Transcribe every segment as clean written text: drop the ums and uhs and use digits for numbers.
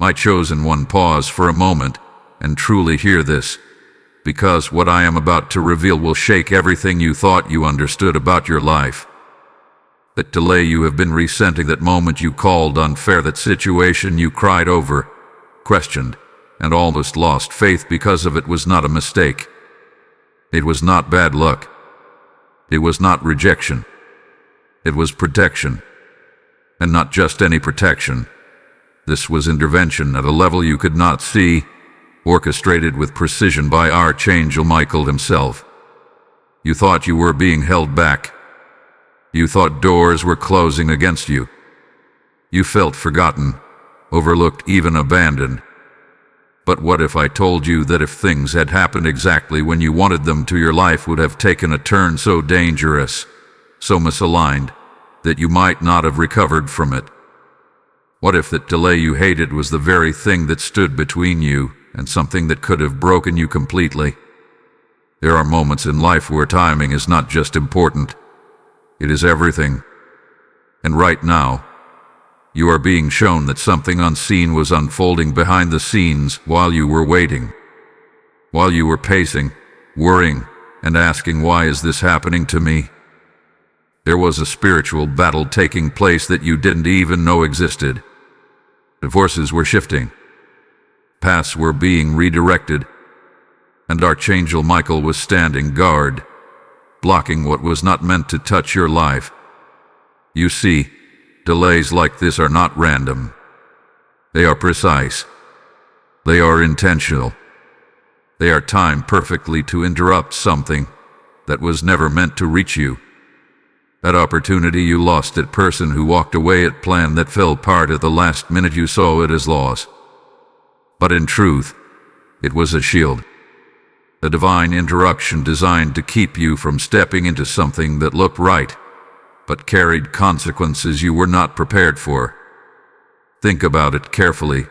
My chosen one, pause for a moment and truly hear this, because what I am about to reveal will shake everything you thought you understood about your life. That delay you have been resenting, that moment you called unfair, that situation you cried over, questioned, and almost lost faith because of it, was not a mistake. It was not bad luck. It was not rejection. It was protection. And not just any protection. This was intervention at a level you could not see, orchestrated with precision by Archangel Michael himself. You thought you were being held back. You thought doors were closing against you. You felt forgotten, overlooked, even abandoned. But what if I told you that if things had happened exactly when you wanted them to, your life would have taken a turn so dangerous, so misaligned, that you might not have recovered from it? What if that delay you hated was the very thing that stood between you and something that could have broken you completely? There are moments in life where timing is not just important, it is everything. And right now, you are being shown that something unseen was unfolding behind the scenes while you were waiting, while you were pacing, worrying, and asking, why is this happening to me? There was a spiritual battle taking place that you didn't even know existed. The forces were shifting. Paths were being redirected. And Archangel Michael was standing guard, blocking what was not meant to touch your life. You see, delays like this are not random. They are precise. They are intentional. They are timed perfectly to interrupt something that was never meant to reach you. That opportunity you lost, that person who walked away, at plan that fell apart at the last minute, you saw it as loss. But in truth, it was a shield. A divine interruption designed to keep you from stepping into something that looked right, but carried consequences you were not prepared for. Think about it carefully.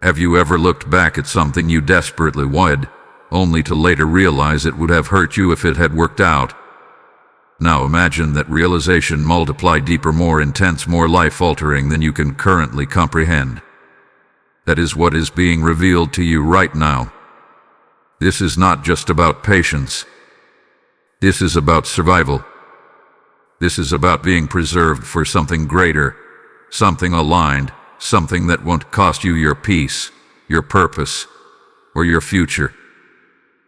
Have you ever looked back at something you desperately wanted, only to later realize it would have hurt you if it had worked out? Now imagine that realization multiplied, deeper, more intense, more life-altering than you can currently comprehend. That is what is being revealed to you right now. This is not just about patience. This is about survival. This is about being preserved for something greater, something aligned, something that won't cost you your peace, your purpose, or your future.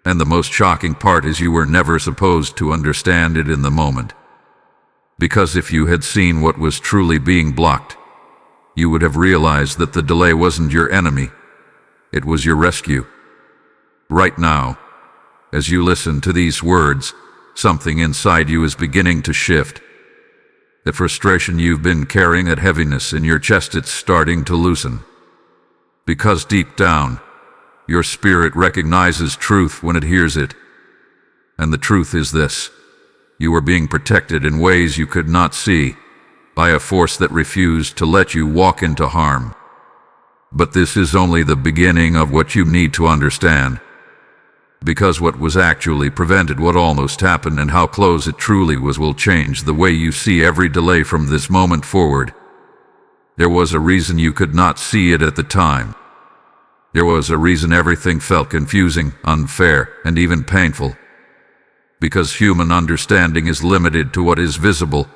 And the most shocking part is you were never supposed to understand it in the moment. Because if you had seen what was truly being blocked, you would have realized that the delay wasn't your enemy, it was your rescue. Right now, as you listen to these words, something inside you is beginning to shift. The frustration you've been carrying, that heaviness in your chest, it's starting to loosen. Because deep down, your spirit recognizes truth when it hears it. And the truth is this: you are being protected in ways you could not see, by a force that refused to let you walk into harm. But this is only the beginning of what you need to understand. Because what was actually prevented, what almost happened, and how close it truly was, will change the way you see every delay from this moment forward. There was a reason you could not see it at the time. There was a reason everything felt confusing, unfair, and even painful. Because human understanding is limited to what is visible,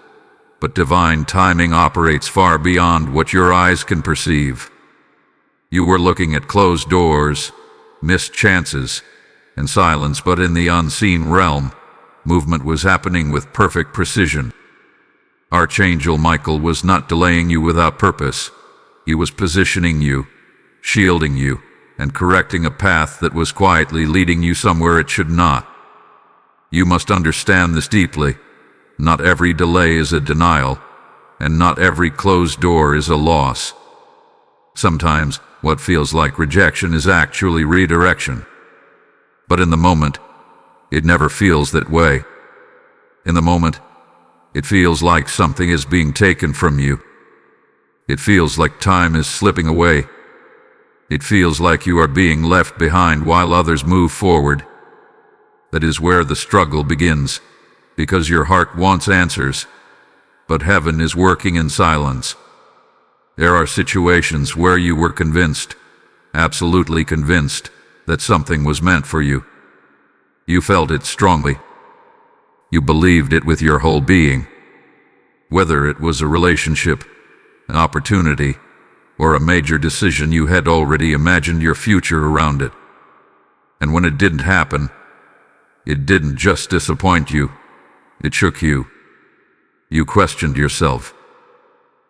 but divine timing operates far beyond what your eyes can perceive. You were looking at closed doors, missed chances, and silence, but in the unseen realm, movement was happening with perfect precision. Archangel Michael was not delaying you without purpose. He was positioning you, shielding you, and correcting a path that was quietly leading you somewhere it should not. You must understand this deeply. Not every delay is a denial, and not every closed door is a loss. Sometimes, what feels like rejection is actually redirection. But in the moment, it never feels that way. In the moment, it feels like something is being taken from you. It feels like time is slipping away. It feels like you are being left behind while others move forward. That is where the struggle begins, because your heart wants answers, but heaven is working in silence. There are situations where you were convinced, absolutely convinced, that something was meant for you. You felt it strongly. You believed it with your whole being. Whether it was a relationship, an opportunity, or a major decision, you had already imagined your future around it. And when it didn't happen, it didn't just disappoint you, it shook you. You questioned yourself.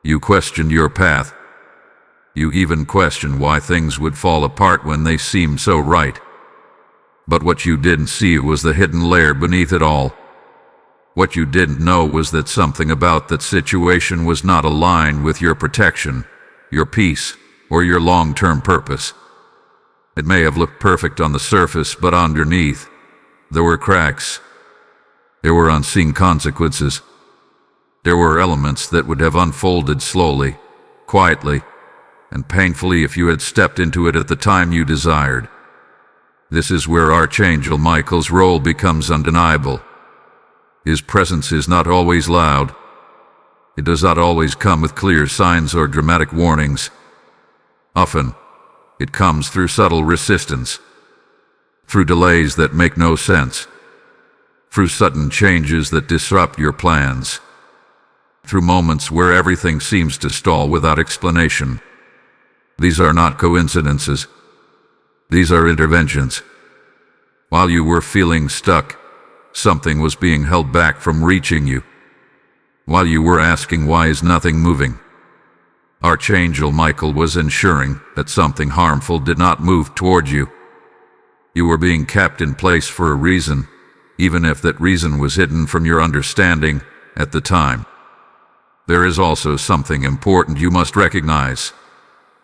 You questioned your path. You even questioned why things would fall apart when they seemed so right. But what you didn't see was the hidden layer beneath it all. What you didn't know was that something about that situation was not aligned with your protection, your peace, or your long-term purpose. It may have looked perfect on the surface, but underneath, there were cracks. There were unseen consequences. There were elements that would have unfolded slowly, quietly, and painfully if you had stepped into it at the time you desired. This is where Archangel Michael's role becomes undeniable. His presence is not always loud. It does not always come with clear signs or dramatic warnings. Often, it comes through subtle resistance, through delays that make no sense, through sudden changes that disrupt your plans, through moments where everything seems to stall without explanation. These are not coincidences. These are interventions. While you were feeling stuck, something was being held back from reaching you. While you were asking why is nothing moving, Archangel Michael was ensuring that something harmful did not move toward you. You were being kept in place for a reason, even if that reason was hidden from your understanding at the time. There is also something important you must recognize.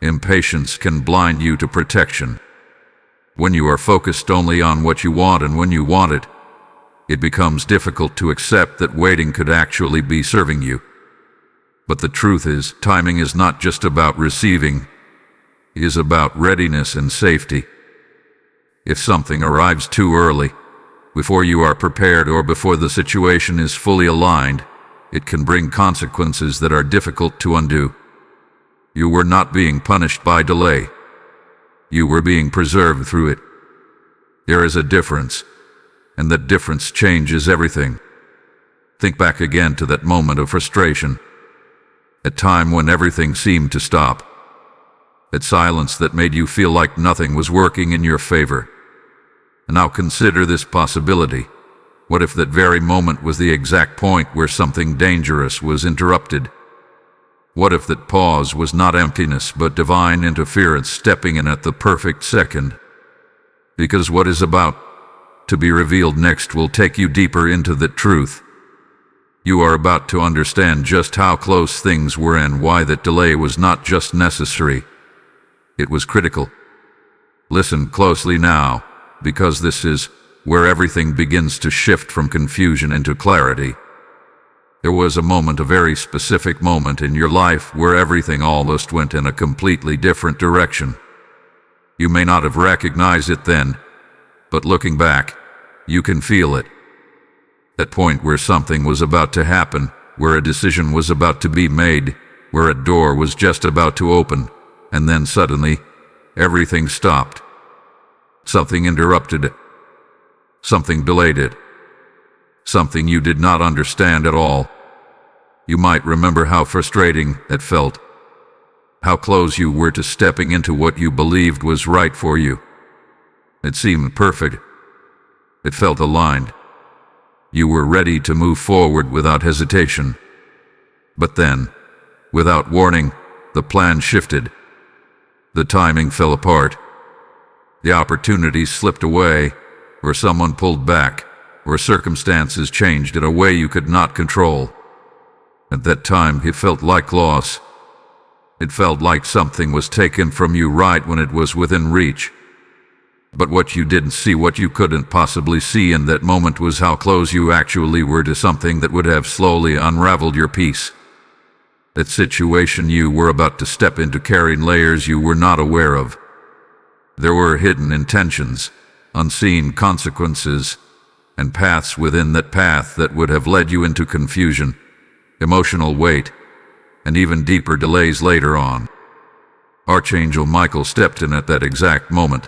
Impatience can blind you to protection. When you are focused only on what you want and when you want it, it becomes difficult to accept that waiting could actually be serving you. But the truth is, timing is not just about receiving, it is about readiness and safety. If something arrives too early, before you are prepared or before the situation is fully aligned, it can bring consequences that are difficult to undo. You were not being punished by delay. You were being preserved through it. There is a difference, and that difference changes everything. Think back again to that moment of frustration, a time when everything seemed to stop, that silence that made you feel like nothing was working in your favor. And now consider this possibility. What if that very moment was the exact point where something dangerous was interrupted? What if that pause was not emptiness but divine interference stepping in at the perfect second? Because what is about to be revealed next will take you deeper into the truth. You are about to understand just how close things were and why that delay was not just necessary. It was critical. Listen closely now, because this is where everything begins to shift from confusion into clarity. There was a moment, a very specific moment in your life where everything almost went in a completely different direction. You may not have recognized it then, but looking back, you can feel it. That point where something was about to happen, where a decision was about to be made, where a door was just about to open, and then suddenly, everything stopped. Something interrupted it. Something delayed it. Something you did not understand at all. You might remember how frustrating it felt. How close you were to stepping into what you believed was right for you. It seemed perfect. It felt aligned. You were ready to move forward without hesitation. But then, without warning, the plan shifted. The timing fell apart. The opportunity slipped away, or someone pulled back, or circumstances changed in a way you could not control. At that time, it felt like loss. It felt like something was taken from you right when it was within reach. But what you didn't see, what you couldn't possibly see in that moment, was how close you actually were to something that would have slowly unraveled your peace. That situation you were about to step into carried layers you were not aware of. There were hidden intentions, unseen consequences, and paths within that path that would have led you into confusion, emotional weight, and even deeper delays later on. Archangel Michael stepped in at that exact moment.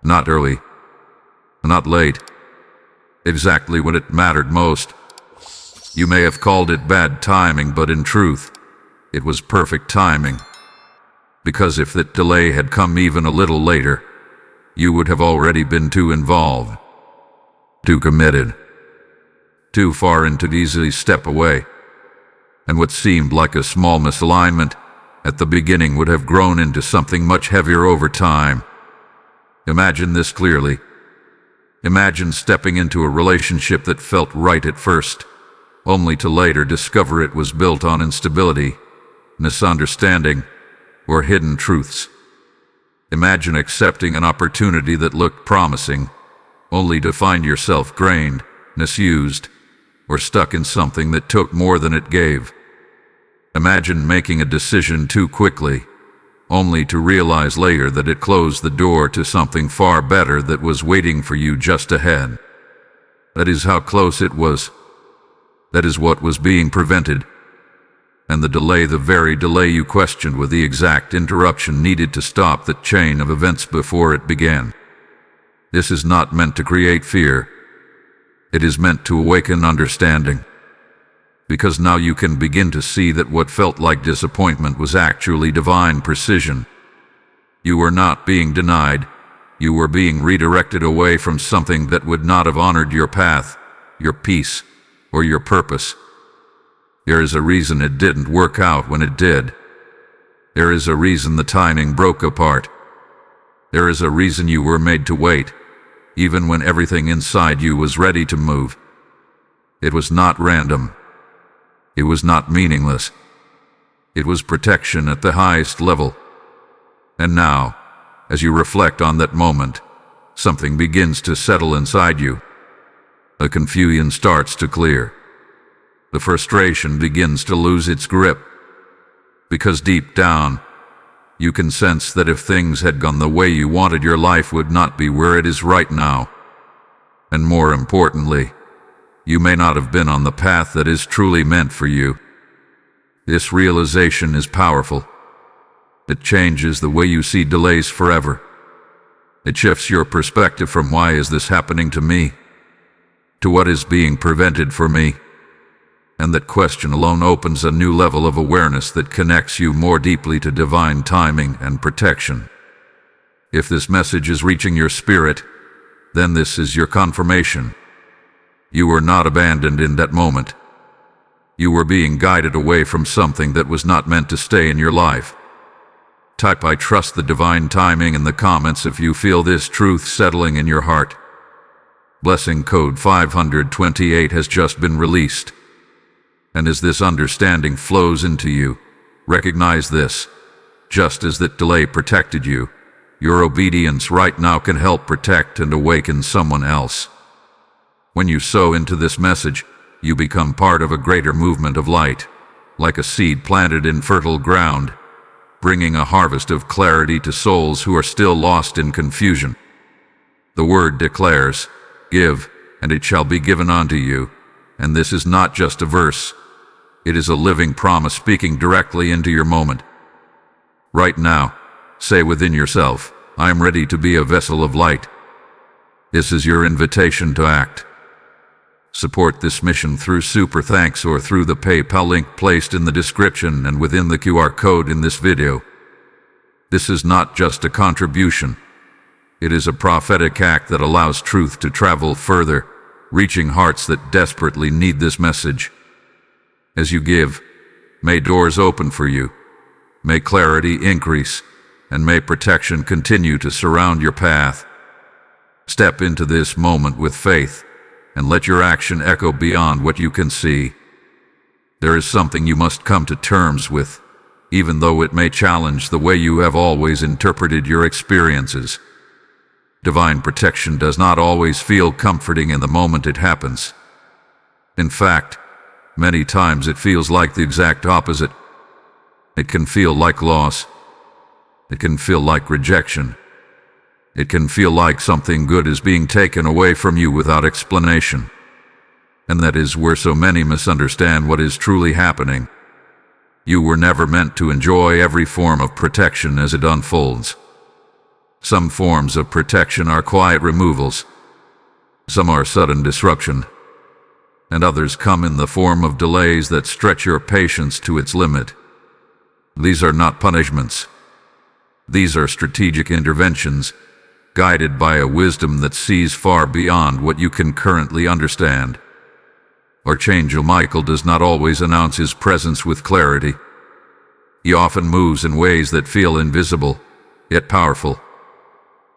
Not early, not late, exactly when it mattered most. You may have called it bad timing, but in truth, it was perfect timing. Because if that delay had come even a little later, you would have already been too involved, too committed, too far into to easily step away. And what seemed like a small misalignment at the beginning would have grown into something much heavier over time. Imagine this clearly. Imagine stepping into a relationship that felt right at first, only to later discover it was built on instability, misunderstanding, or hidden truths. Imagine accepting an opportunity that looked promising, only to find yourself drained, misused, or stuck in something that took more than it gave. Imagine making a decision too quickly, only to realize later that it closed the door to something far better that was waiting for you just ahead. That is how close it was. That is what was being prevented. And the delay, the very delay you questioned, with the exact interruption needed to stop that chain of events before it began. This is not meant to create fear. It is meant to awaken understanding. Because now you can begin to see that what felt like disappointment was actually divine precision. You were not being denied. You were being redirected away from something that would not have honored your path, your peace, or your purpose. There is a reason it didn't work out when it did. There is a reason the timing broke apart. There is a reason you were made to wait, even when everything inside you was ready to move. It was not random. It was not meaningless. It was protection at the highest level. And now, as you reflect on that moment, something begins to settle inside you. The confusion starts to clear. The frustration begins to lose its grip. Because deep down, you can sense that if things had gone the way you wanted, your life would not be where it is right now. And more importantly, you may not have been on the path that is truly meant for you. This realization is powerful. It changes the way you see delays forever. It shifts your perspective from "why is this happening to me?" to "what is being prevented for me?" And that question alone opens a new level of awareness that connects you more deeply to divine timing and protection. If this message is reaching your spirit, then this is your confirmation. You were not abandoned in that moment. You were being guided away from something that was not meant to stay in your life. Type "I trust the divine timing" in the comments if you feel this truth settling in your heart. Blessing code 528 has just been released. And as this understanding flows into you, recognize this: just as that delay protected you, your obedience right now can help protect and awaken someone else. When you sow into this message, you become part of a greater movement of light, like a seed planted in fertile ground, bringing a harvest of clarity to souls who are still lost in confusion. The word declares, "Give, and it shall be given unto you." And this is not just a verse. It is a living promise speaking directly into your moment. Right now, say within yourself, "I am ready to be a vessel of light." This is your invitation to act. Support this mission through Super Thanks or through the PayPal link placed in the description and within the QR code in this video. This is not just a contribution. It is a prophetic act that allows truth to travel further, reaching hearts that desperately need this message. As you give, may doors open for you, may clarity increase, and may protection continue to surround your path. Step into this moment with faith, and let your action echo beyond what you can see. There is something you must come to terms with, even though it may challenge the way you have always interpreted your experiences. Divine protection does not always feel comforting in the moment it happens. In fact, many times it feels like the exact opposite. It can feel like loss. It can feel like rejection. It can feel like something good is being taken away from you without explanation. And that is where so many misunderstand what is truly happening. You were never meant to enjoy every form of protection as it unfolds. Some forms of protection are quiet removals. Some are sudden disruption. And others come in the form of delays that stretch your patience to its limit. These are not punishments. These are strategic interventions, guided by a wisdom that sees far beyond what you can currently understand. Archangel Michael does not always announce his presence with clarity. He often moves in ways that feel invisible, yet powerful.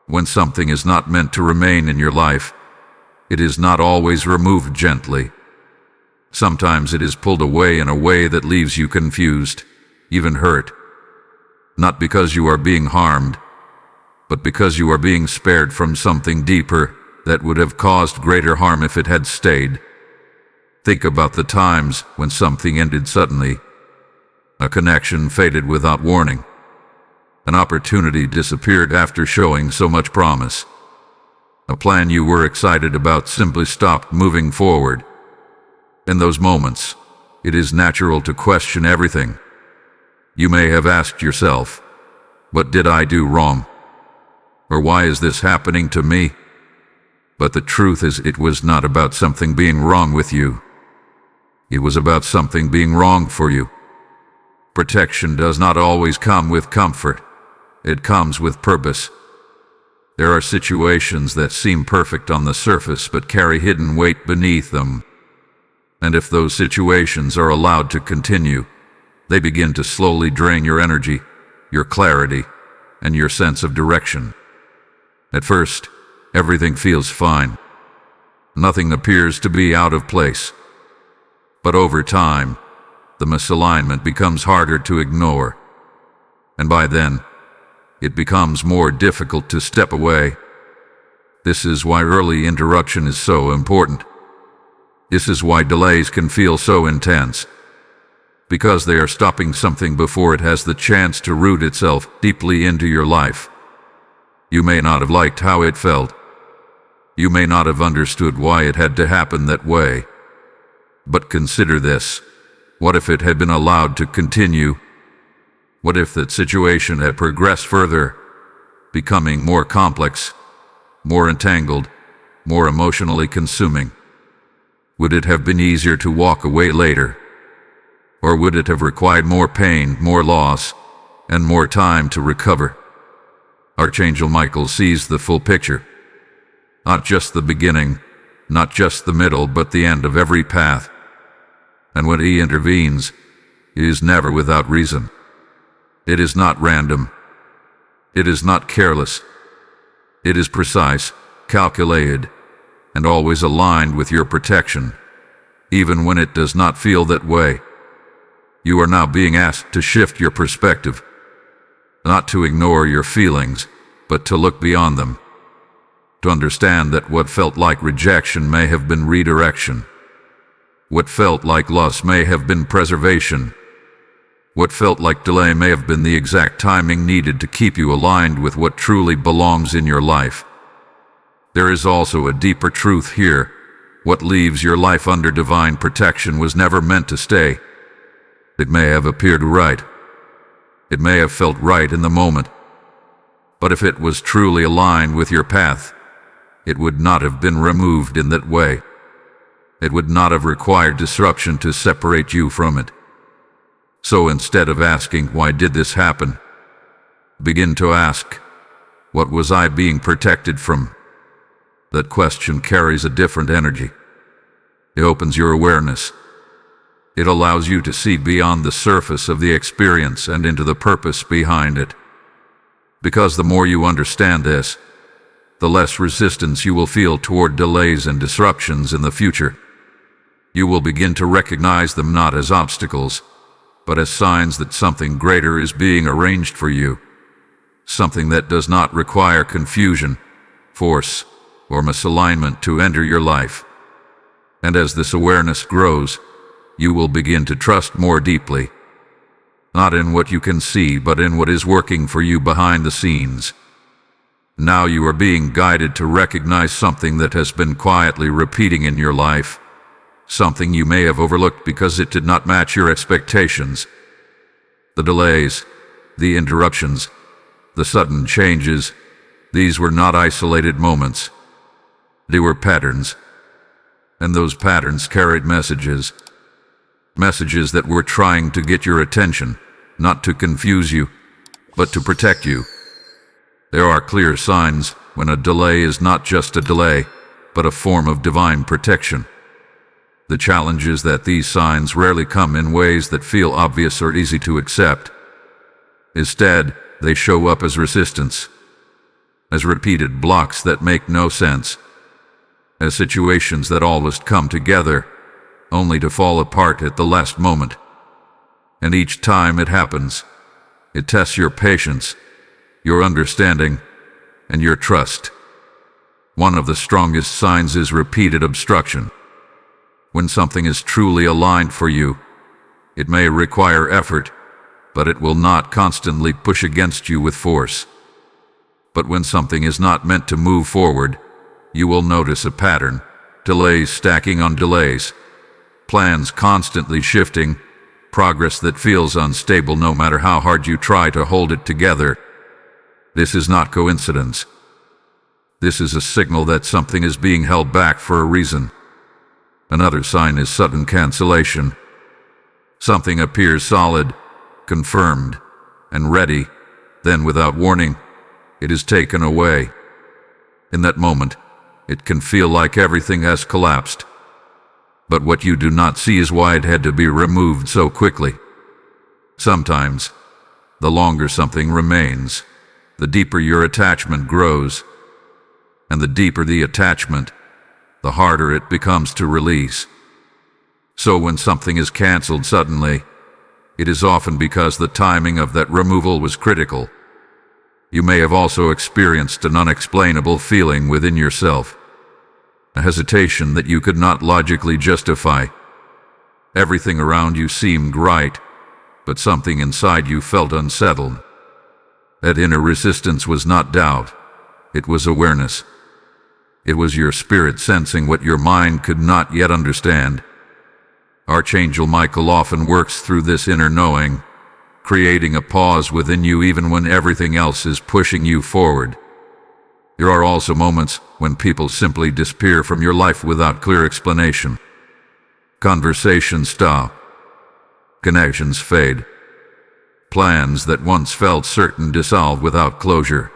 When something is not meant to remain in your life, it is not always removed gently. Sometimes it is pulled away in a way that leaves you confused, even hurt. Not because you are being harmed, but because you are being spared from something deeper that would have caused greater harm if it had stayed. Think about the times when something ended suddenly. A connection faded without warning. An opportunity disappeared after showing so much promise. A plan you were excited about simply stopped moving forward. In those moments, it is natural to question everything. You may have asked yourself, "What did I do wrong?" Or "Why is this happening to me?" But the truth is, it was not about something being wrong with you. It was about something being wrong for you. Protection does not always come with comfort. It comes with purpose. There are situations that seem perfect on the surface but carry hidden weight beneath them. And if those situations are allowed to continue, they begin to slowly drain your energy, your clarity, and your sense of direction. At first, everything feels fine. Nothing appears to be out of place. But over time, the misalignment becomes harder to ignore. And by then, it becomes more difficult to step away. This is why early interruption is so important. This is why delays can feel so intense. Because they are stopping something before it has the chance to root itself deeply into your life. You may not have liked how it felt. You may not have understood why it had to happen that way. But consider this. What if it had been allowed to continue? What if that situation had progressed further, becoming more complex, more entangled, more emotionally consuming? Would it have been easier to walk away later? Or would it have required more pain, more loss, and more time to recover? Archangel Michael sees the full picture. Not just the beginning, not just the middle, but the end of every path. And when he intervenes, it is never without reason. It is not random. It is not careless. It is precise, calculated, and always aligned with your protection, even when it does not feel that way. You are now being asked to shift your perspective, not to ignore your feelings, but to look beyond them, to understand that what felt like rejection may have been redirection. What felt like loss may have been preservation. What felt like delay may have been the exact timing needed to keep you aligned with what truly belongs in your life. There is also a deeper truth here. What leaves your life under divine protection was never meant to stay. It may have appeared right. It may have felt right in the moment. But if it was truly aligned with your path, it would not have been removed in that way. It would not have required disruption to separate you from it. So instead of asking, "Why did this happen?" begin to ask, "What was I being protected from?" That question carries a different energy. It opens your awareness. It allows you to see beyond the surface of the experience and into the purpose behind it. Because the more you understand this, the less resistance you will feel toward delays and disruptions in the future. You will begin to recognize them not as obstacles, but as signs that something greater is being arranged for you. Something that does not require confusion, force, or misalignment to enter your life. And as this awareness grows, you will begin to trust more deeply. Not in what you can see, but in what is working for you behind the scenes. Now you are being guided to recognize something that has been quietly repeating in your life. Something you may have overlooked because it did not match your expectations. The delays, the interruptions, the sudden changes, these were not isolated moments. They were patterns. And those patterns carried messages. Messages that were trying to get your attention, not to confuse you, but to protect you. There are clear signs when a delay is not just a delay, but a form of divine protection. The challenge is that these signs rarely come in ways that feel obvious or easy to accept. Instead, they show up as resistance, as repeated blocks that make no sense, as situations that always come together, only to fall apart at the last moment. And each time it happens, it tests your patience, your understanding, and your trust. One of the strongest signs is repeated obstruction. When something is truly aligned for you, it may require effort, but it will not constantly push against you with force. But when something is not meant to move forward, you will notice a pattern, delays stacking on delays, plans constantly shifting, progress that feels unstable no matter how hard you try to hold it together. This is not coincidence. This is a signal that something is being held back for a reason. Another sign is sudden cancellation. Something appears solid, confirmed, and ready, then without warning, it is taken away. In that moment, it can feel like everything has collapsed. But what you do not see is why it had to be removed so quickly. Sometimes, the longer something remains, the deeper your attachment grows. And the deeper the attachment, the harder it becomes to release. So when something is canceled suddenly, it is often because the timing of that removal was critical. You may have also experienced an unexplainable feeling within yourself, a hesitation that you could not logically justify. Everything around you seemed right, but something inside you felt unsettled. That inner resistance was not doubt, it was awareness. It was your spirit sensing what your mind could not yet understand. Archangel Michael often works through this inner knowing, creating a pause within you even when everything else is pushing you forward. There are also moments when people simply disappear from your life without clear explanation. Conversations stop. Connections fade. Plans that once felt certain dissolve without closure.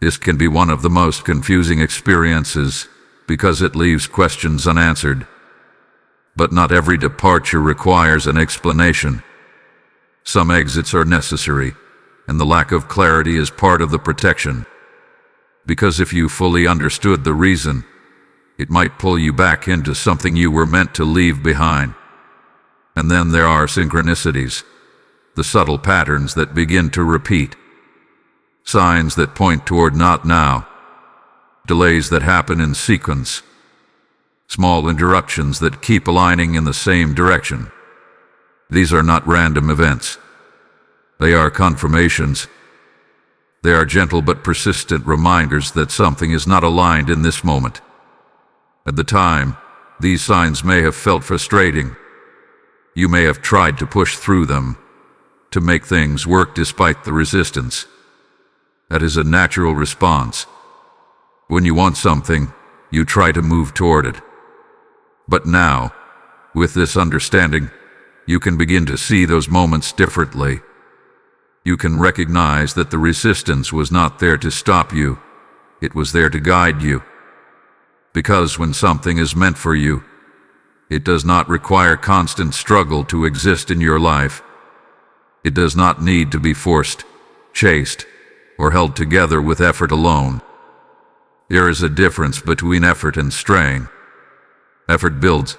This can be one of the most confusing experiences because it leaves questions unanswered. But not every departure requires an explanation. Some exits are necessary, and the lack of clarity is part of the protection. Because if you fully understood the reason, it might pull you back into something you were meant to leave behind. And then there are synchronicities, the subtle patterns that begin to repeat. Signs that point toward not now. Delays that happen in sequence. Small interruptions that keep aligning in the same direction. These are not random events. They are confirmations. They are gentle but persistent reminders that something is not aligned in this moment. At the time, these signs may have felt frustrating. You may have tried to push through them, to make things work despite the resistance. That is a natural response. When you want something, you try to move toward it. But now, with this understanding, you can begin to see those moments differently. You can recognize that the resistance was not there to stop you, it was there to guide you. Because when something is meant for you, it does not require constant struggle to exist in your life. It does not need to be forced, chased, or held together with effort alone. There is a difference between effort and strain. Effort builds,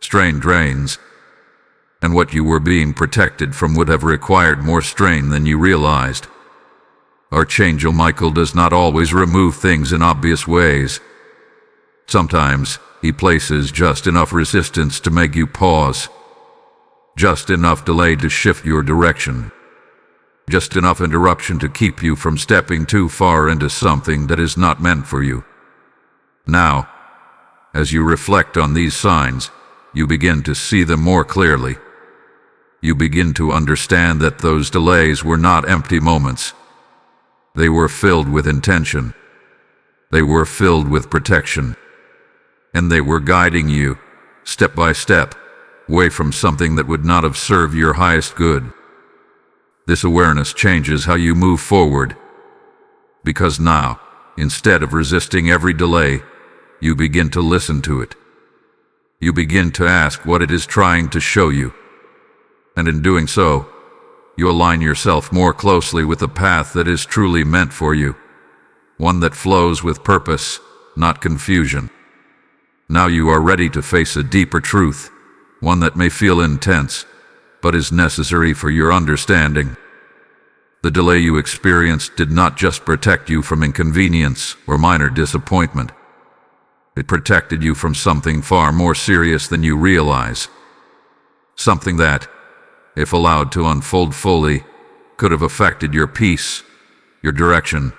strain drains, and what you were being protected from would have required more strain than you realized. Archangel Michael does not always remove things in obvious ways. Sometimes he places just enough resistance to make you pause, just enough delay to shift your direction, just enough interruption to keep you from stepping too far into something that is not meant for you. Now, as you reflect on these signs, you begin to see them more clearly. you begin to understand that those delays were not empty moments. They were filled with intention. They were filled with protection. And they were guiding you, step by step, away from something that would not have served your highest good. This awareness changes how you move forward. Because now, instead of resisting every delay, you begin to listen to it. You begin to ask what it is trying to show you. And in doing so, you align yourself more closely with the path that is truly meant for you, one that flows with purpose, not confusion. Now you are ready to face a deeper truth, one that may feel intense, but is necessary for your understanding. The delay you experienced did not just protect you from inconvenience or minor disappointment. It protected you from something far more serious than you realize. Something that, if allowed to unfold fully, could have affected your peace, your direction,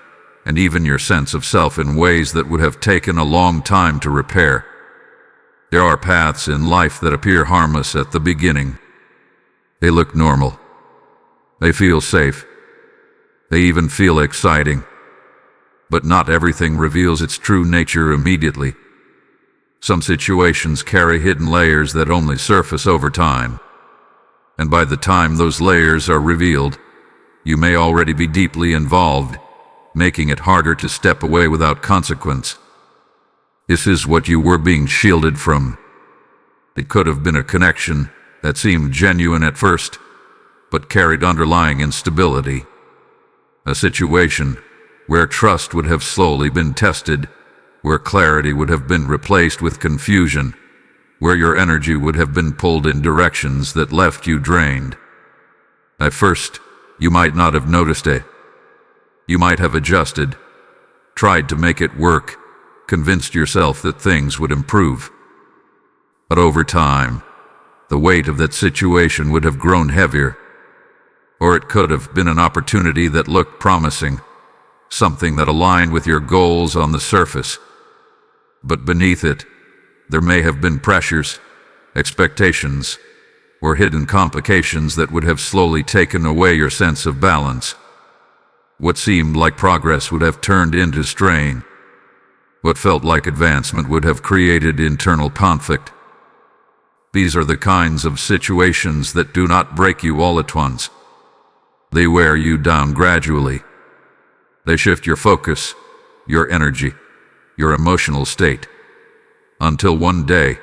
and even your sense of self in ways that would have taken a long time to repair. There are paths in life that appear harmless at the beginning. They look normal. They feel safe. They even feel exciting. But not everything reveals its true nature immediately. Some situations carry hidden layers that only surface over time. And by the time those layers are revealed, you may already be deeply involved, making it harder to step away without consequence. This is what you were being shielded from. It could have been a connection that seemed genuine at first, but carried underlying instability. A situation where trust would have slowly been tested, where clarity would have been replaced with confusion, where your energy would have been pulled in directions that left you drained. At first, you might not have noticed it. You might have adjusted, tried to make it work, convinced yourself that things would improve. But over time, the weight of that situation would have grown heavier. Or it could have been an opportunity that looked promising, something that aligned with your goals on the surface. But beneath it, there may have been pressures, expectations, or hidden complications that would have slowly taken away your sense of balance. What seemed like progress would have turned into strain. What felt like advancement would have created internal conflict. These are the kinds of situations that do not break you all at once. They wear you down gradually. They shift your focus, your energy, your emotional state, until one day,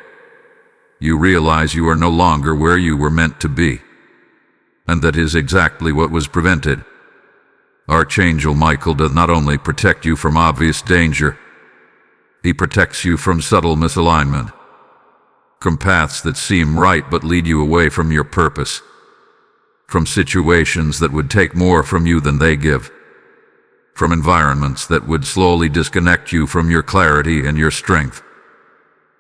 you realize you are no longer where you were meant to be. And that is exactly what was prevented. Archangel Michael does not only protect you from obvious danger, he protects you from subtle misalignment, from paths that seem right but lead you away from your purpose, from situations that would take more from you than they give, from environments that would slowly disconnect you from your clarity and your strength.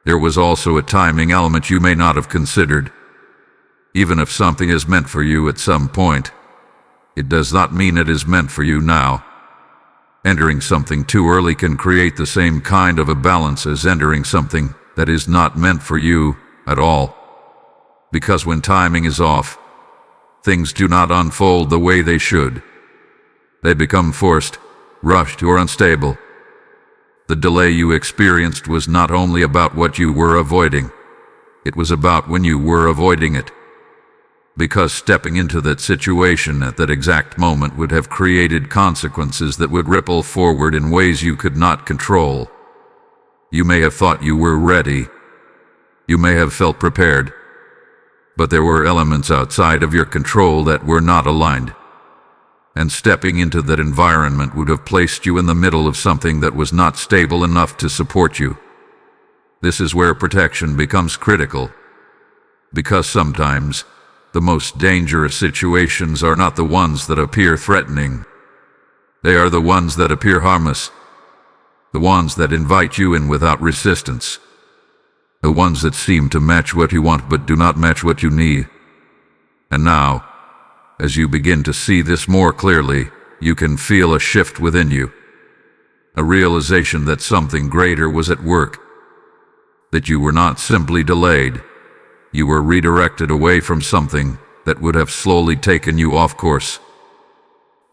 There was also a timing element you may not have considered. Even if something is meant for you at some point, it does not mean it is meant for you now. Entering something too early can create the same kind of a balance as entering something that is not meant for you at all. Because when timing is off, things do not unfold the way they should. They become forced, rushed, or unstable. The delay you experienced was not only about what you were avoiding, it was about when you were avoiding it. Because stepping into that situation at that exact moment would have created consequences that would ripple forward in ways you could not control. You may have thought you were ready. You may have felt prepared. But there were elements outside of your control that were not aligned. And stepping into that environment would have placed you in the middle of something that was not stable enough to support you. This is where protection becomes critical. Because sometimes, the most dangerous situations are not the ones that appear threatening. They are the ones that appear harmless. The ones that invite you in without resistance. The ones that seem to match what you want but do not match what you need. And now, as you begin to see this more clearly, you can feel a shift within you. A realization that something greater was at work. That you were not simply delayed. You were redirected away from something that would have slowly taken you off course.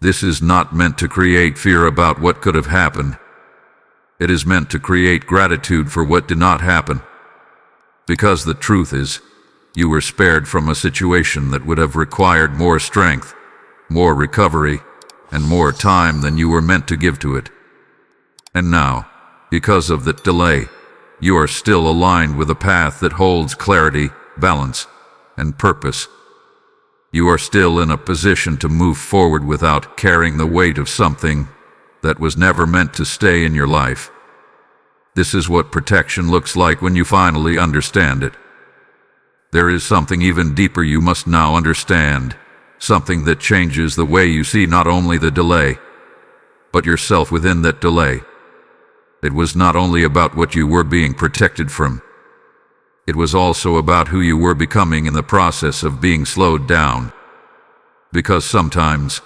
This is not meant to create fear about what could have happened. It is meant to create gratitude for what did not happen. Because the truth is, you were spared from a situation that would have required more strength, more recovery, and more time than you were meant to give to it. And now, because of that delay, you are still aligned with a path that holds clarity, balance, and purpose. You are still in a position to move forward without carrying the weight of something that was never meant to stay in your life. This is what protection looks like when you finally understand it. There is something even deeper you must now understand, something that changes the way you see not only the delay, but yourself within that delay. It was not only about what you were being protected from. It was also about who you were becoming in the process of being slowed down. Because sometimes,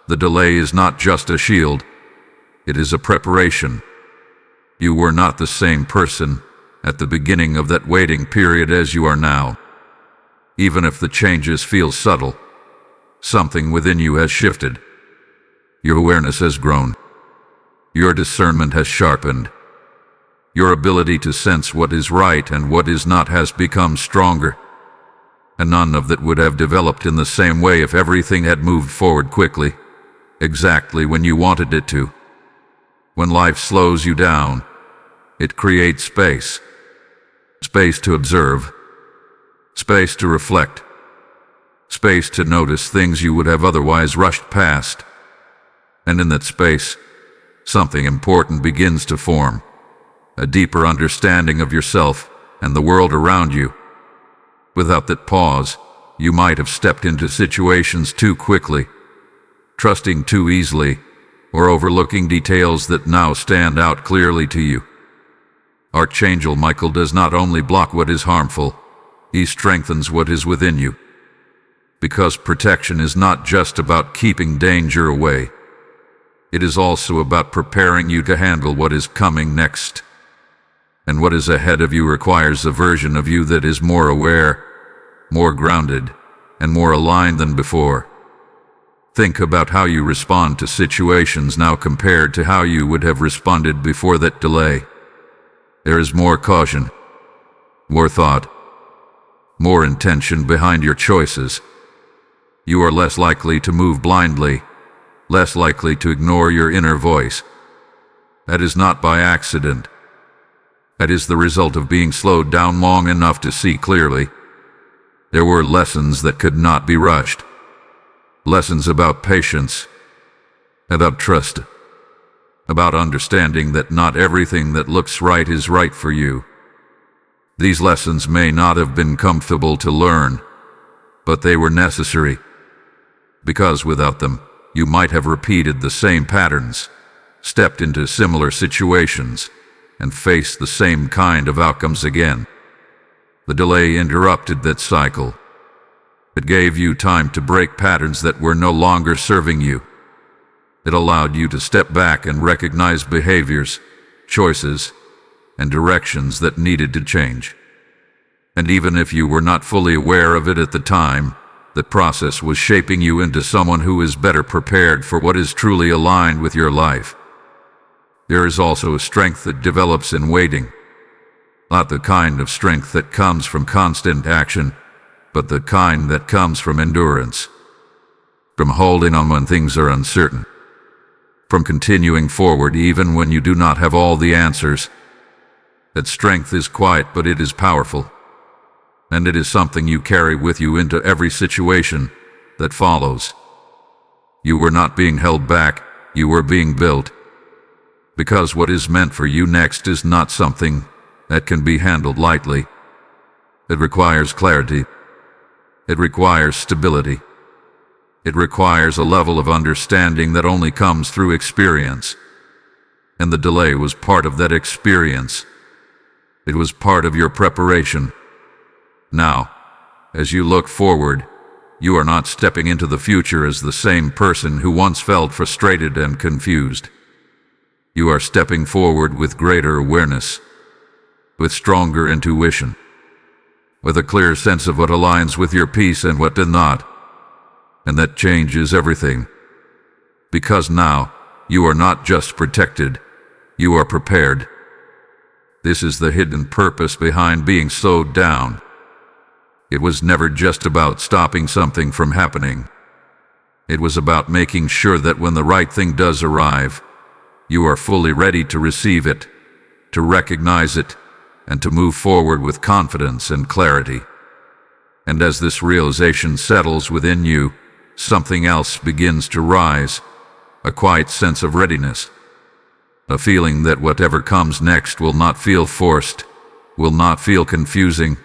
the delay is not just a shield, it is a preparation. You were not the same person at the beginning of that waiting period as you are now. Even if the changes feel subtle, something within you has shifted. Your awareness has grown. Your discernment has sharpened. Your ability to sense what is right and what is not has become stronger. And none of that would have developed in the same way if everything had moved forward quickly, exactly when you wanted it to. When life slows you down, it creates space. Space to observe. Space to reflect. Space to notice things you would have otherwise rushed past. And in that space, something important begins to form. A deeper understanding of yourself and the world around you. Without that pause, you might have stepped into situations too quickly, trusting too easily, or overlooking details that now stand out clearly to you. Archangel Michael does not only block what is harmful, he strengthens what is within you. Because protection is not just about keeping danger away. It is also about preparing you to handle what is coming next. And what is ahead of you requires a version of you that is more aware, more grounded, and more aligned than before. Think about how you respond to situations now compared to how you would have responded before that delay. There is more caution, more thought, more intention behind your choices. You are less likely to move blindly, less likely to ignore your inner voice. That is not by accident. That is the result of being slowed down long enough to see clearly. There were lessons that could not be rushed. Lessons about patience, about trust, about understanding that not everything that looks right is right for you. These lessons may not have been comfortable to learn, but they were necessary. Because without them, you might have repeated the same patterns, stepped into similar situations, and faced the same kind of outcomes again. The delay interrupted that cycle. It gave you time to break patterns that were no longer serving you. It allowed you to step back and recognize behaviors, choices, and directions that needed to change. And even if you were not fully aware of it at the time, that process was shaping you into someone who is better prepared for what is truly aligned with your life. There is also a strength that develops in waiting. Not the kind of strength that comes from constant action, but the kind that comes from endurance. From holding on when things are uncertain. From continuing forward even when you do not have all the answers. That strength is quiet, but it is powerful. And it is something you carry with you into every situation that follows. You were not being held back, you were being built. Because what is meant for you next is not something that can be handled lightly. It requires clarity. It requires stability. It requires a level of understanding that only comes through experience. And the delay was part of that experience. It was part of your preparation. Now, as you look forward, you are not stepping into the future as the same person who once felt frustrated and confused. You are stepping forward with greater awareness, with stronger intuition, with a clear sense of what aligns with your peace and what does not. And that changes everything. Because now, you are not just protected, you are prepared. This is the hidden purpose behind being slowed down. It was never just about stopping something from happening. It was about making sure that when the right thing does arrive, you are fully ready to receive it, to recognize it, and to move forward with confidence and clarity. And as this realization settles within you, something else begins to rise, a quiet sense of readiness, a feeling that whatever comes next will not feel forced, will not feel confusing,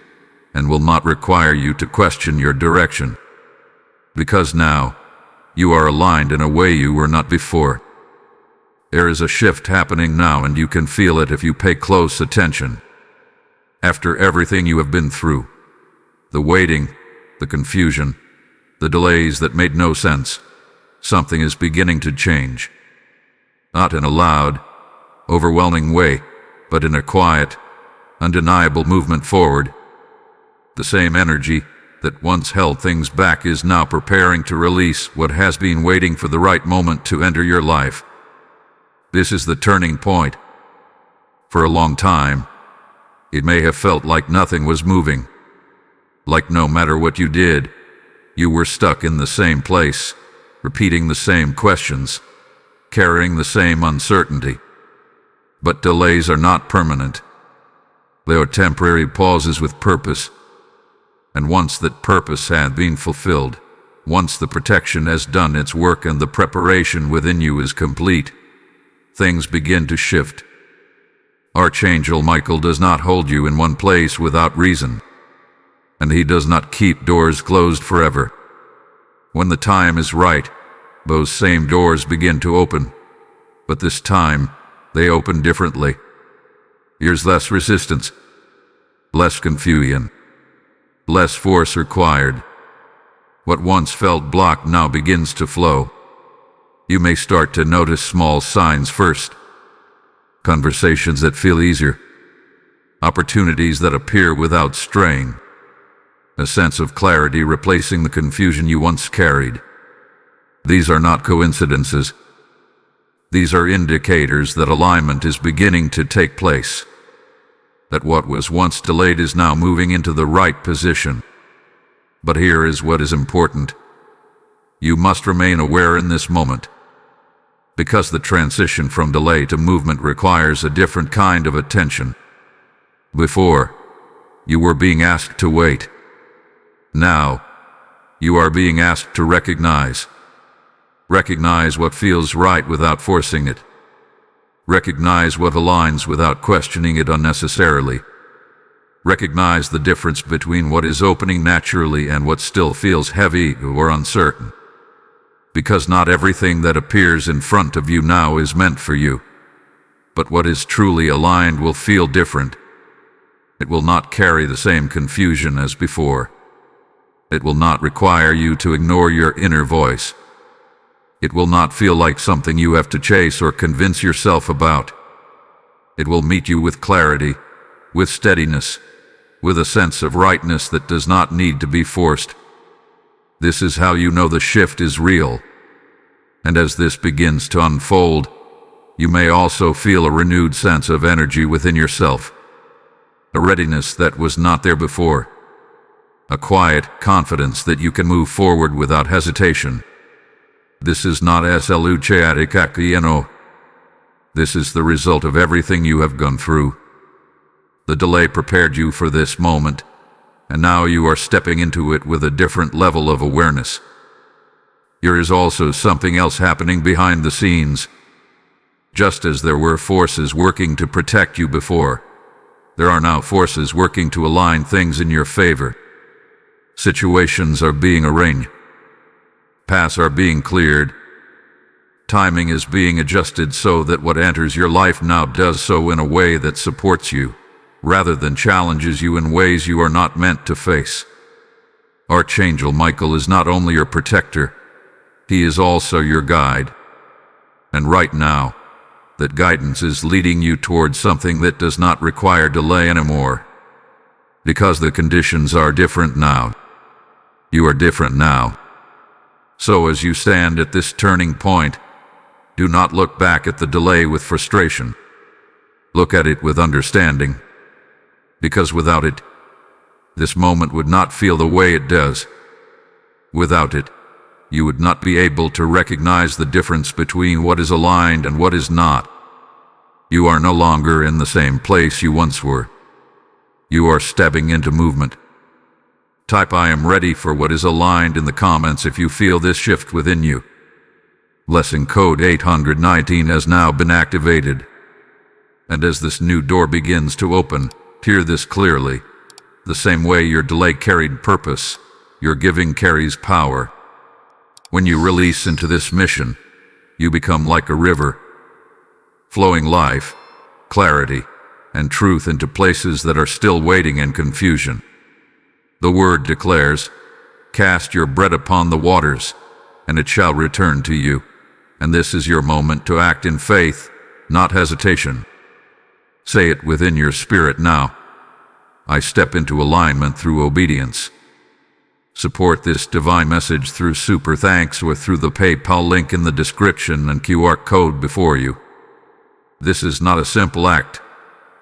and will not require you to question your direction. Because now, you are aligned in a way you were not before. There is a shift happening now, and you can feel it if you pay close attention. After everything you have been through, the waiting, the confusion, the delays that made no sense, something is beginning to change. Not in a loud, overwhelming way, but in a quiet, undeniable movement forward. The same energy that once held things back is now preparing to release what has been waiting for the right moment to enter your life. This is the turning point. For a long time, it may have felt like nothing was moving, like no matter what you did, you were stuck in the same place, repeating the same questions, carrying the same uncertainty. But delays are not permanent. They are temporary pauses with purpose. And once that purpose has been fulfilled, once the protection has done its work and the preparation within you is complete, things begin to shift. Archangel Michael does not hold you in one place without reason, and he does not keep doors closed forever. When the time is right, those same doors begin to open, but this time they open differently. Here's less resistance, less confusion, less force required. What once felt blocked now begins to flow. You may start to notice small signs first. Conversations that feel easier. Opportunities that appear without strain. A sense of clarity replacing the confusion you once carried. These are not coincidences. These are indicators that alignment is beginning to take place. That what was once delayed is now moving into the right position. But here is what is important. You must remain aware in this moment. Because the transition from delay to movement requires a different kind of attention. Before, you were being asked to wait. Now, you are being asked to recognize. Recognize what feels right without forcing it. Recognize what aligns without questioning it unnecessarily. Recognize the difference between what is opening naturally and what still feels heavy or uncertain. Because not everything that appears in front of you now is meant for you. But what is truly aligned will feel different. It will not carry the same confusion as before. It will not require you to ignore your inner voice. It will not feel like something you have to chase or convince yourself about. It will meet you with clarity, with steadiness, with a sense of rightness that does not need to be forced. This is how you know the shift is real. And as this begins to unfold, you may also feel a renewed sense of energy within yourself. A readiness that was not there before. A quiet confidence that you can move forward without hesitation. This is not SLUCHATICACIENO. This is the result of everything you have gone through. The delay prepared you for this moment, and now you are stepping into it with a different level of awareness. There is also something else happening behind the scenes. Just as there were forces working to protect you before, there are now forces working to align things in your favor. Situations are being arranged. Paths are being cleared. Timing is being adjusted so that what enters your life now does so in a way that supports you, rather than challenges you in ways you are not meant to face. Archangel Michael is not only your protector, he is also your guide. And right now, that guidance is leading you towards something that does not require delay anymore. Because the conditions are different now. You are different now. So as you stand at this turning point, do not look back at the delay with frustration. Look at it with understanding, because without it, this moment would not feel the way it does. Without it, you would not be able to recognize the difference between what is aligned and what is not. You are no longer in the same place you once were. You are stepping into movement. Type "I am ready for what is aligned" in the comments if you feel this shift within you. Blessing code 819 has now been activated. And as this new door begins to open, hear this clearly. The same way your delay carried purpose, your giving carries power. When you release into this mission, you become like a river, flowing life, clarity, and truth into places that are still waiting in confusion. The word declares, "Cast your bread upon the waters, and it shall return to you." And this is your moment to act in faith, not hesitation. Say it within your spirit now. I step into alignment through obedience. Support this divine message through Super Thanks or through the PayPal link in the description and QR code before you. This is not a simple act.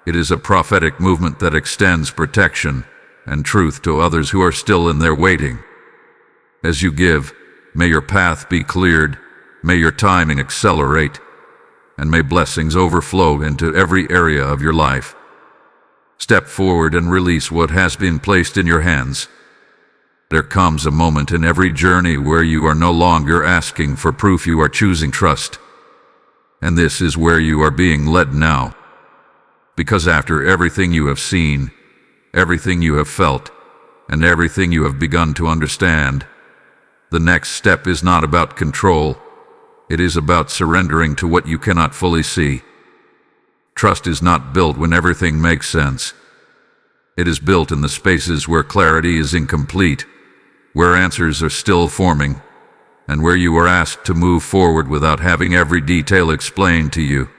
It is a prophetic movement that extends protection and truth to others who are still in their waiting. As you give, may your path be cleared, may your timing accelerate, and may blessings overflow into every area of your life. Step forward and release what has been placed in your hands. There comes a moment in every journey where you are no longer asking for proof, you are choosing trust. And this is where you are being led now. Because after everything you have seen, everything you have felt, and everything you have begun to understand, the next step is not about control. It is about surrendering to what you cannot fully see. Trust is not built when everything makes sense. It is built in the spaces where clarity is incomplete, where answers are still forming, and where you are asked to move forward without having every detail explained to you.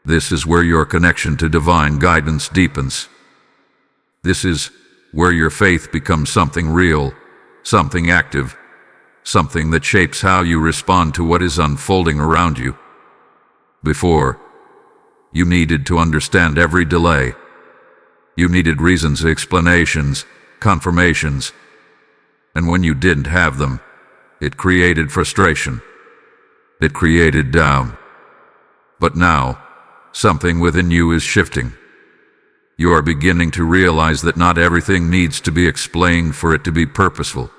This is where your connection to divine guidance deepens. This is where your faith becomes something real, something active, something that shapes how you respond to what is unfolding around you. Before, you needed to understand every delay. You needed reasons, explanations, confirmations. And when you didn't have them, it created frustration. It created doubt. But now, something within you is shifting. You are beginning to realize that not everything needs to be explained for it to be purposeful.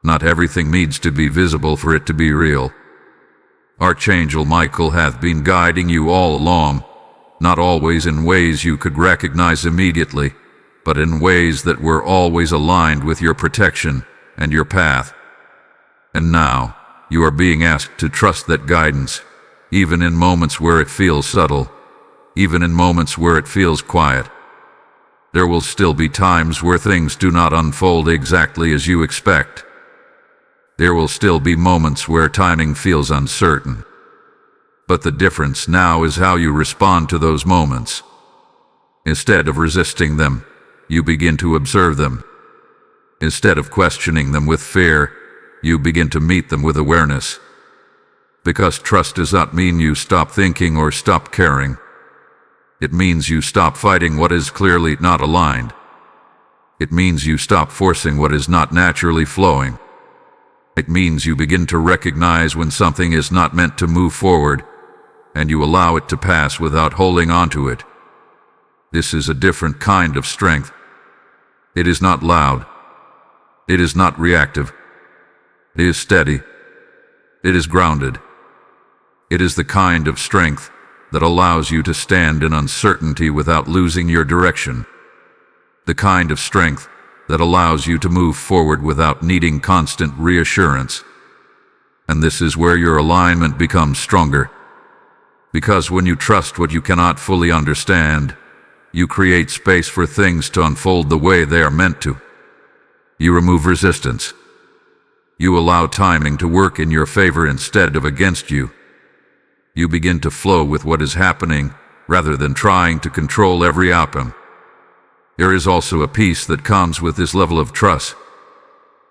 Not everything needs to be visible for it to be real. Archangel Michael hath been guiding you all along, not always in ways you could recognize immediately, but in ways that were always aligned with your protection and your path. And now, you are being asked to trust that guidance, even in moments where it feels subtle, even in moments where it feels quiet. There will still be times where things do not unfold exactly as you expect. There will still be moments where timing feels uncertain. But the difference now is how you respond to those moments. Instead of resisting them, you begin to observe them. Instead of questioning them with fear, you begin to meet them with awareness. Because trust does not mean you stop thinking or stop caring. It means you stop fighting what is clearly not aligned. It means you stop forcing what is not naturally flowing. It means you begin to recognize when something is not meant to move forward, and you allow it to pass without holding on to it. This is a different kind of strength. It is not loud. It is not reactive. It is steady. It is grounded. It is the kind of strength that allows you to stand in uncertainty without losing your direction. The kind of strength that allows you to move forward without needing constant reassurance. And this is where your alignment becomes stronger. Because when you trust what you cannot fully understand, you create space for things to unfold the way they are meant to. You remove resistance. You allow timing to work in your favor instead of against you. You begin to flow with what is happening rather than trying to control every outcome. There is also a peace that comes with this level of trust.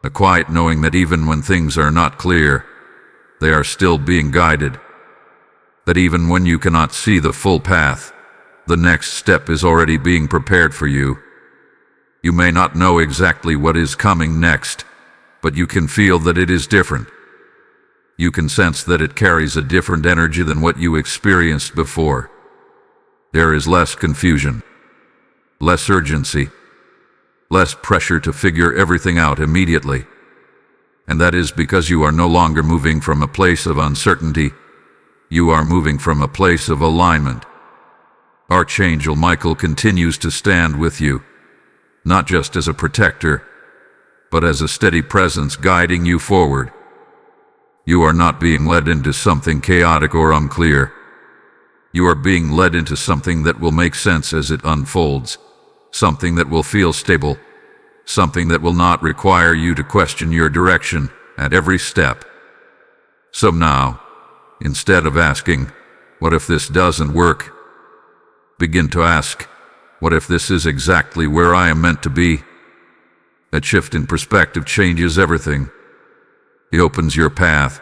A quiet knowing that even when things are not clear, they are still being guided. That even when you cannot see the full path, the next step is already being prepared for you. You may not know exactly what is coming next, but you can feel that it is different. You can sense that it carries a different energy than what you experienced before. There is less confusion, less urgency, less pressure to figure everything out immediately. And that is because you are no longer moving from a place of uncertainty. You are moving from a place of alignment. Archangel Michael continues to stand with you, not just as a protector, but as a steady presence guiding you forward. You are not being led into something chaotic or unclear. You are being led into something that will make sense as it unfolds, something that will feel stable, something that will not require you to question your direction at every step. So now, instead of asking, "What if this doesn't work?" begin to ask, "What if this is exactly where I am meant to be?" That shift in perspective changes everything. It opens your path.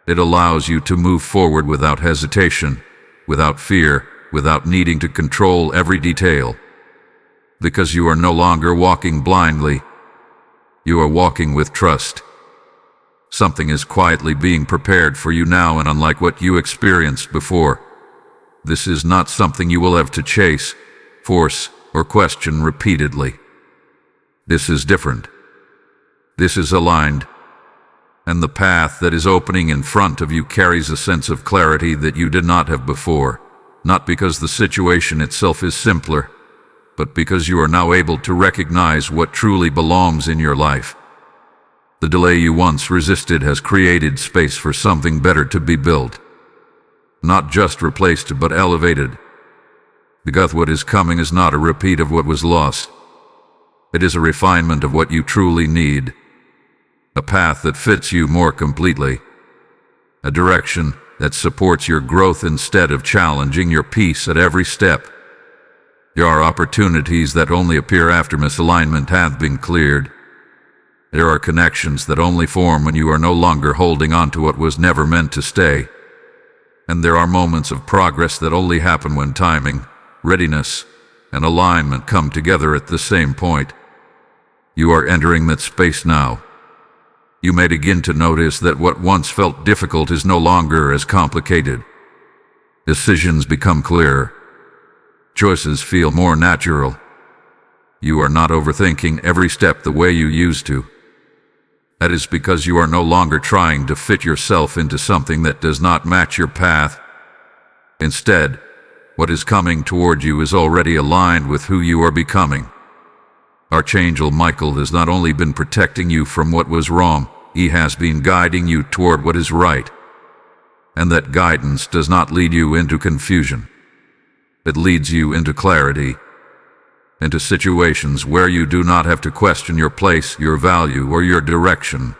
It allows you to move forward without hesitation, without fear, without needing to control every detail. Because you are no longer walking blindly. You are walking with trust. Something is quietly being prepared for you now, and unlike what you experienced before, this is not something you will have to chase, force, or question repeatedly. This is different. This is aligned. And the path that is opening in front of you carries a sense of clarity that you did not have before, not because the situation itself is simpler, but because you are now able to recognize what truly belongs in your life. The delay you once resisted has created space for something better to be built. Not just replaced, but elevated. Because what is coming is not a repeat of what was lost. It is a refinement of what you truly need. A path that fits you more completely. A direction that supports your growth instead of challenging your peace at every step. There are opportunities that only appear after misalignment hath been cleared. There are connections that only form when you are no longer holding on to what was never meant to stay. And there are moments of progress that only happen when timing, readiness, and alignment come together at the same point. You are entering that space now. You may begin to notice that what once felt difficult is no longer as complicated. Decisions become clearer. Choices feel more natural. You are not overthinking every step the way you used to. That is because you are no longer trying to fit yourself into something that does not match your path. Instead, what is coming toward you is already aligned with who you are becoming. Archangel Michael has not only been protecting you from what was wrong, he has been guiding you toward what is right. And that guidance does not lead you into confusion. It leads you into clarity, into situations where you do not have to question your place, your value, or your direction.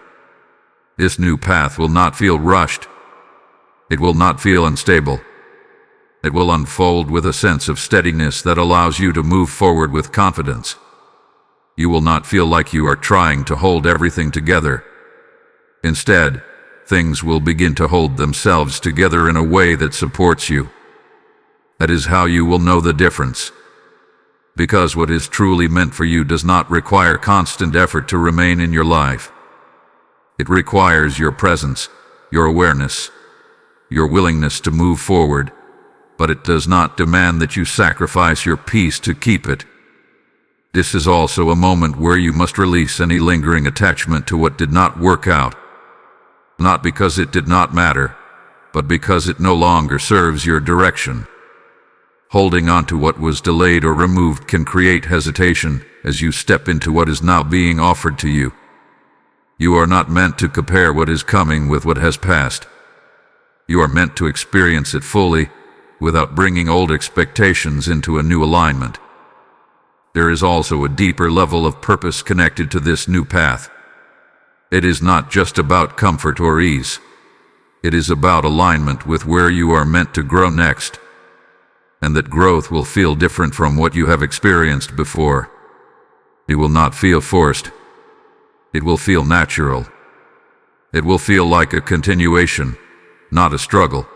This new path will not feel rushed. It will not feel unstable. It will unfold with a sense of steadiness that allows you to move forward with confidence. You will not feel like you are trying to hold everything together. Instead, things will begin to hold themselves together in a way that supports you. That is how you will know the difference. Because what is truly meant for you does not require constant effort to remain in your life. It requires your presence, your awareness, your willingness to move forward, but it does not demand that you sacrifice your peace to keep it. This is also a moment where you must release any lingering attachment to what did not work out. Not because it did not matter, but because it no longer serves your direction. Holding on to what was delayed or removed can create hesitation as you step into what is now being offered to you. You are not meant to compare what is coming with what has passed. You are meant to experience it fully, without bringing old expectations into a new alignment. There is also a deeper level of purpose connected to this new path. It is not just about comfort or ease. It is about alignment with where you are meant to grow next. And that growth will feel different from what you have experienced before. It will not feel forced. It will feel natural. It will feel like a continuation, not a struggle.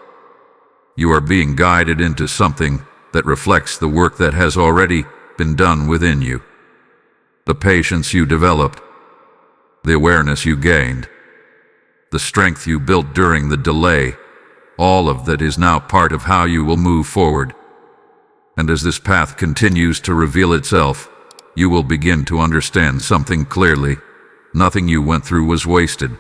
You are being guided into something that reflects the work that has already been done within you. The patience you developed, the awareness you gained, the strength you built during the delay, all of that is now part of how you will move forward. And as this path continues to reveal itself, you will begin to understand something clearly. Nothing you went through was wasted.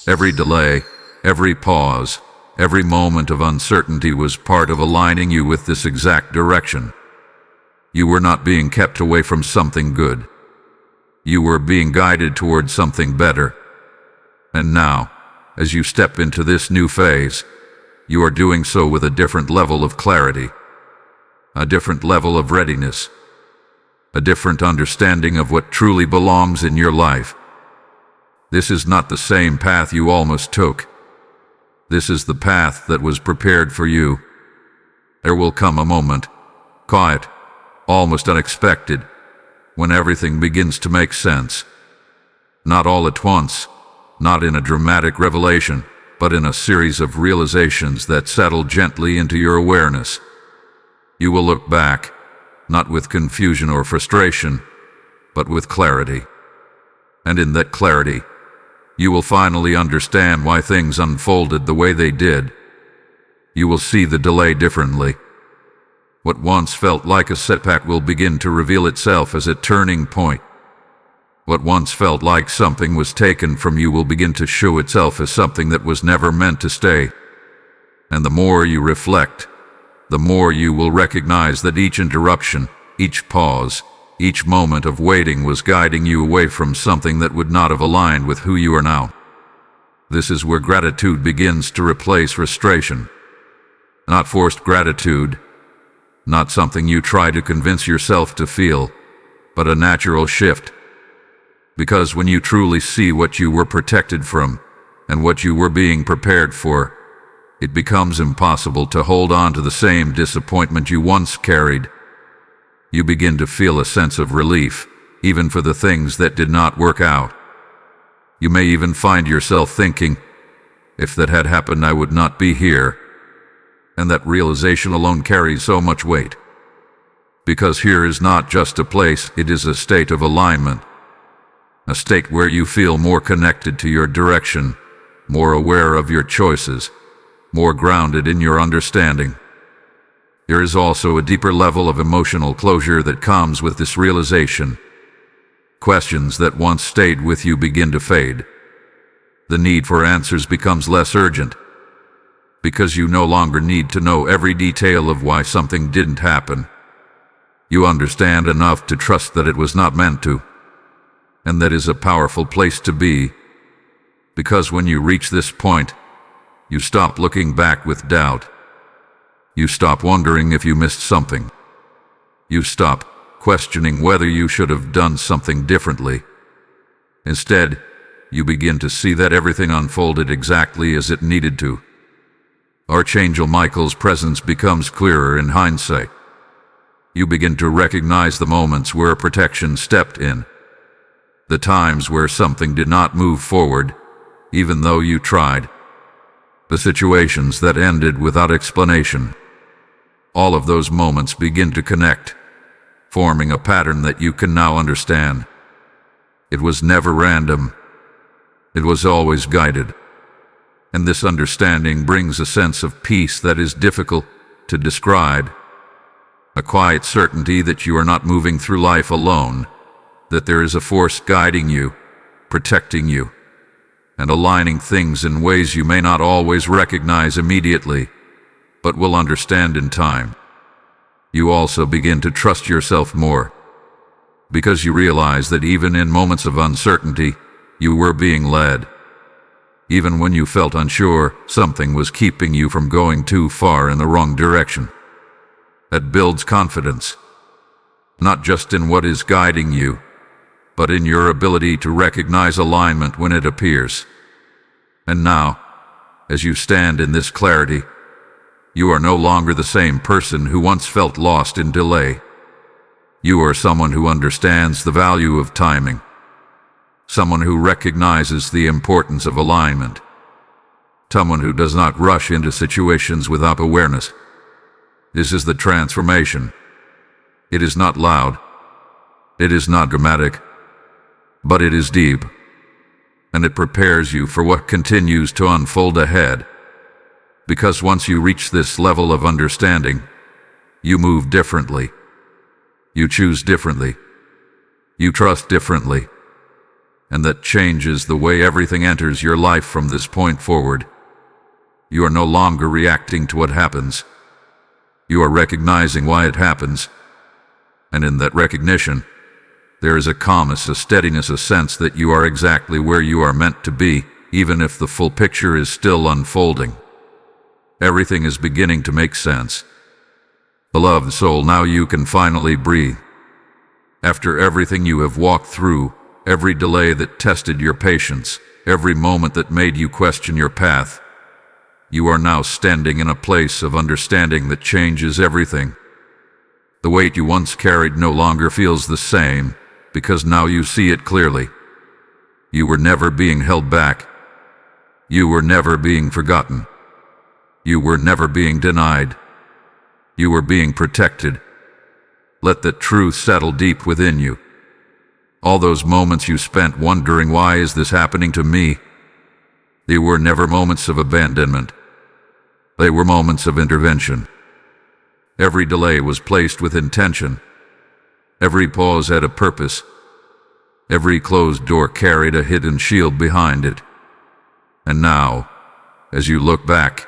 Every delay, every pause, every moment of uncertainty was part of aligning you with this exact direction. You were not being kept away from something good. You were being guided towards something better. And now, as you step into this new phase, you are doing so with a different level of clarity, a different level of readiness, a different understanding of what truly belongs in your life. This is not the same path you almost took. This is the path that was prepared for you. There will come a moment, quiet, almost unexpected, when everything begins to make sense. Not all at once, not in a dramatic revelation, but in a series of realizations that settle gently into your awareness. You will look back, not with confusion or frustration, but with clarity. And in that clarity, you will finally understand why things unfolded the way they did. You will see the delay differently. What once felt like a setback will begin to reveal itself as a turning point. What once felt like something was taken from you will begin to show itself as something that was never meant to stay. And the more you reflect, the more you will recognize that each interruption, each pause, each moment of waiting was guiding you away from something that would not have aligned with who you are now. This is where gratitude begins to replace frustration. Not forced gratitude, not something you try to convince yourself to feel, but a natural shift. Because when you truly see what you were protected from and what you were being prepared for, it becomes impossible to hold on to the same disappointment you once carried. You begin to feel a sense of relief, even for the things that did not work out. You may even find yourself thinking, if that had happened, I would not be here. And that realization alone carries so much weight. Because here is not just a place, it is a state of alignment. A state where you feel more connected to your direction, more aware of your choices, more grounded in your understanding. There is also a deeper level of emotional closure that comes with this realization. Questions that once stayed with you begin to fade. The need for answers becomes less urgent, because you no longer need to know every detail of why something didn't happen. You understand enough to trust that it was not meant to. And that is a powerful place to be, because when you reach this point, you stop looking back with doubt. You stop wondering if you missed something. You stop questioning whether you should have done something differently. Instead, you begin to see that everything unfolded exactly as it needed to. Archangel Michael's presence becomes clearer in hindsight. You begin to recognize the moments where protection stepped in. The times where something did not move forward, even though you tried. The situations that ended without explanation. All of those moments begin to connect, forming a pattern that you can now understand. It was never random. It was always guided. And this understanding brings a sense of peace that is difficult to describe. A quiet certainty that you are not moving through life alone, that there is a force guiding you, protecting you, and aligning things in ways you may not always recognize immediately, but will understand in time. You also begin to trust yourself more, because you realize that even in moments of uncertainty, you were being led. Even when you felt unsure, something was keeping you from going too far in the wrong direction. That builds confidence, not just in what is guiding you, but in your ability to recognize alignment when it appears. And now, as you stand in this clarity, you are no longer the same person who once felt lost in delay. You are someone who understands the value of timing. someone who recognizes the importance of alignment, someone who does not rush into situations without awareness. This is the transformation. It is not loud, it is not dramatic, but it is deep, and it prepares you for what continues to unfold ahead. Because once you reach this level of understanding, you move differently, you choose differently, you trust differently, and that changes the way everything enters your life from this point forward. You are no longer reacting to what happens. You are recognizing why it happens, and in that recognition, there is a calmness, a steadiness, a sense that you are exactly where you are meant to be, even if the full picture is still unfolding. Everything is beginning to make sense. Beloved soul, now you can finally breathe. After everything you have walked through, every delay that tested your patience, every moment that made you question your path, you are now standing in a place of understanding that changes everything. The weight you once carried no longer feels the same, because now you see it clearly. You were never being held back. You were never being forgotten. You were never being denied. You were being protected. Let that truth settle deep within you. All those moments you spent wondering, why is this happening to me? They were never moments of abandonment. They were moments of intervention. Every delay was placed with intention. Every pause had a purpose. Every closed door carried a hidden shield behind it. And now, as you look back,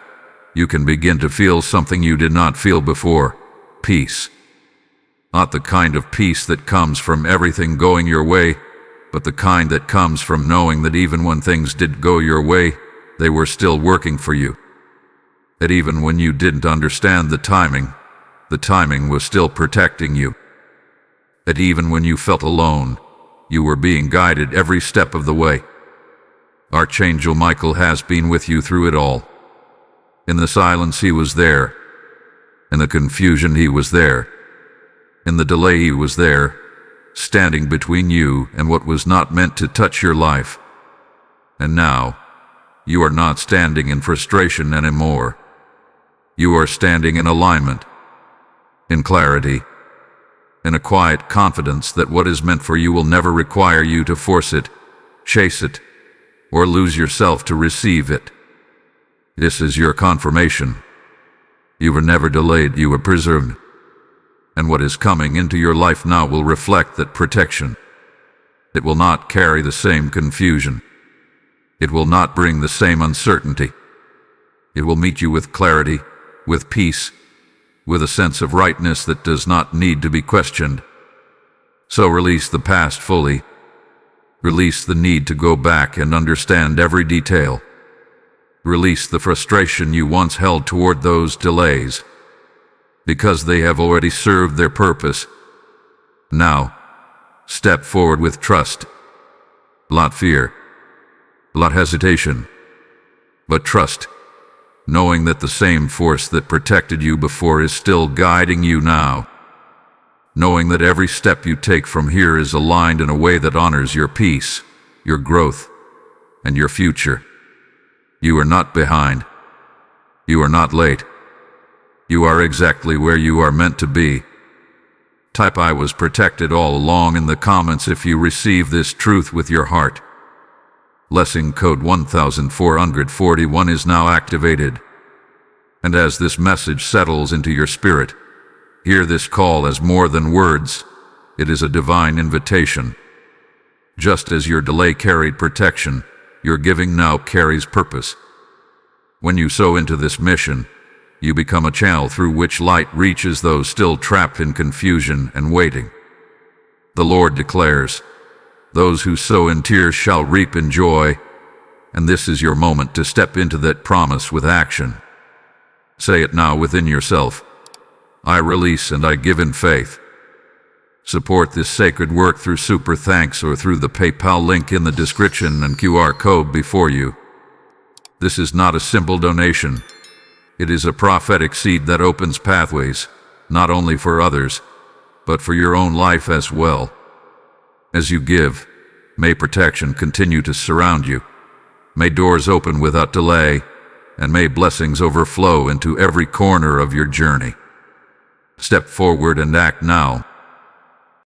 you can begin to feel something you did not feel before: peace. Not the kind of peace that comes from everything going your way, but the kind that comes from knowing that even when things did go your way, they were still working for you. That even when you didn't understand the timing was still protecting you. That even when you felt alone, you were being guided every step of the way. Archangel Michael has been with you through it all. In the silence, he was there. In the confusion, he was there. In the delay, he was there, standing between you and what was not meant to touch your life. And now, you are not standing in frustration anymore. You are standing in alignment, in clarity, in a quiet confidence that what is meant for you will never require you to force it, chase it, or lose yourself to receive it. This is your confirmation. You were never delayed, you were preserved. And what is coming into your life now will reflect that protection. It will not carry the same confusion. It will not bring the same uncertainty. It will meet you with clarity, with peace, with a sense of rightness that does not need to be questioned. So release the past fully. Release the need to go back and understand every detail. Release the frustration you once held toward those delays, because they have already served their purpose. Now, step forward with trust, not fear, not hesitation, but trust, knowing that the same force that protected you before is still guiding you now. Knowing that every step you take from here is aligned in a way that honors your peace, your growth, and your future. You are not behind. You are not late. You are exactly where you are meant to be. Type "I was protected all along" in the comments if you receive this truth with your heart. Blessing code 1441 is now activated. And as this message settles into your spirit, hear this call as more than words. It is a divine invitation. Just as your delay carried protection, your giving now carries purpose. When you sow into this mission, you become a channel through which light reaches those still trapped in confusion and waiting. The Lord declares, "Those who sow in tears shall reap in joy," and this is your moment to step into that promise with action. Say it now within yourself: "I release and I give in faith." Support this sacred work through Super Thanks or through the PayPal link in the description and QR code before you. This is not a simple donation. It is a prophetic seed that opens pathways, not only for others, but for your own life as well. As you give, May protection continue to surround you. May doors open without delay, and may blessings overflow into every corner of your journey. Step forward and act now.